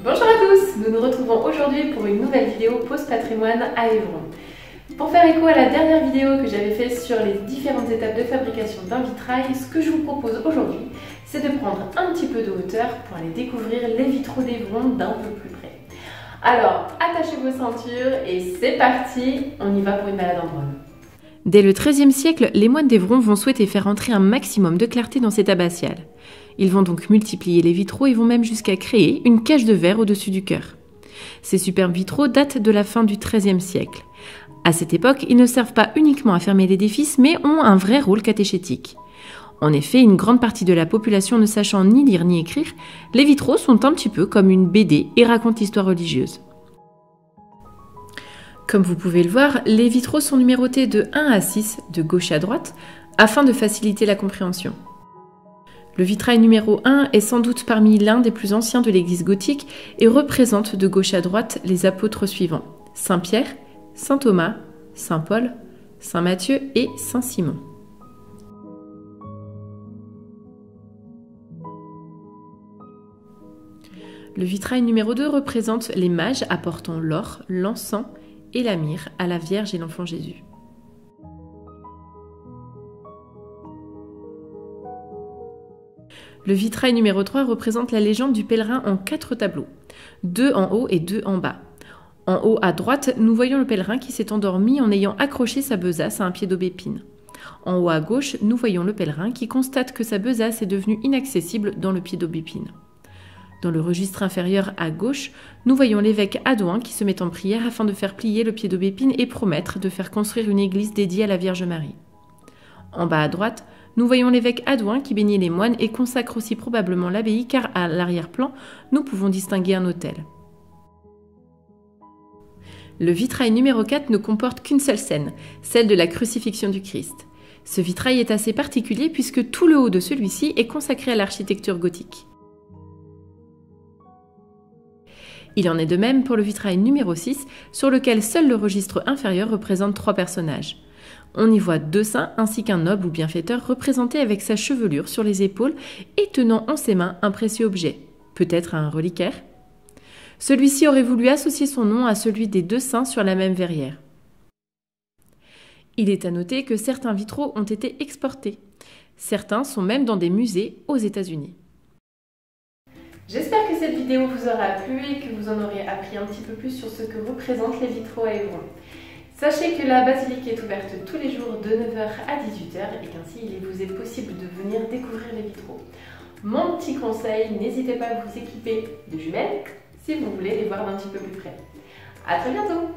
Bonjour à tous, nous nous retrouvons aujourd'hui pour une nouvelle vidéo Pause Patrimoine à Évron. Pour faire écho à la dernière vidéo que j'avais faite sur les différentes étapes de fabrication d'un vitrail, ce que je vous propose aujourd'hui, c'est de prendre un petit peu de hauteur pour aller découvrir les vitraux d'Évron d'un peu plus près. Alors, attachez vos ceintures et c'est parti, on y va pour une balade en drone. Dès le XIIIe siècle, les moines d'Évron vont souhaiter faire entrer un maximum de clarté dans cette abbatiale. Ils vont donc multiplier les vitraux et vont même jusqu'à créer une cage de verre au-dessus du chœur. Ces superbes vitraux datent de la fin du XIIIe siècle. À cette époque, ils ne servent pas uniquement à fermer l'édifice, mais ont un vrai rôle catéchétique. En effet, une grande partie de la population ne sachant ni lire ni écrire, les vitraux sont un petit peu comme une BD et racontent l'histoire religieuse. Comme vous pouvez le voir, les vitraux sont numérotés de 1 à 6, de gauche à droite, afin de faciliter la compréhension. Le vitrail numéro 1 est sans doute parmi l'un des plus anciens de l'église gothique et représente de gauche à droite les apôtres suivants: Saint Pierre, Saint Thomas, Saint Paul, Saint Matthieu et Saint Simon. Le vitrail numéro 2 représente les mages apportant l'or, l'encens et la myrrhe à la Vierge et l'enfant Jésus. Le vitrail numéro 3 représente la légende du pèlerin en 4 tableaux, 2 en haut et 2 en bas. En haut à droite, nous voyons le pèlerin qui s'est endormi en ayant accroché sa besace à un pied d'aubépine. En haut à gauche, nous voyons le pèlerin qui constate que sa besace est devenue inaccessible dans le pied d'aubépine. Dans le registre inférieur à gauche, nous voyons l'évêque Adouin qui se met en prière afin de faire plier le pied d'aubépine et promettre de faire construire une église dédiée à la Vierge Marie. En bas à droite, nous voyons l'évêque Adouin qui bénit les moines et consacre aussi probablement l'abbaye car à l'arrière-plan, nous pouvons distinguer un autel. Le vitrail numéro 4 ne comporte qu'une seule scène, celle de la crucifixion du Christ. Ce vitrail est assez particulier puisque tout le haut de celui-ci est consacré à l'architecture gothique. Il en est de même pour le vitrail numéro 6, sur lequel seul le registre inférieur représente 3 personnages. On y voit 2 saints ainsi qu'un noble ou bienfaiteur représenté avec sa chevelure sur les épaules et tenant en ses mains un précieux objet, peut-être un reliquaire. Celui-ci aurait voulu associer son nom à celui des 2 saints sur la même verrière. Il est à noter que certains vitraux ont été exportés. Certains sont même dans des musées aux États-Unis. J'espère que cette vidéo vous aura plu et que vous en aurez appris un petit peu plus sur ce que représentent les vitraux à Évron. Sachez que la basilique est ouverte tous les jours de 9h à 18h et qu'ainsi il vous est possible de venir découvrir les vitraux. Mon petit conseil, n'hésitez pas à vous équiper de jumelles si vous voulez les voir d'un petit peu plus près. À très bientôt!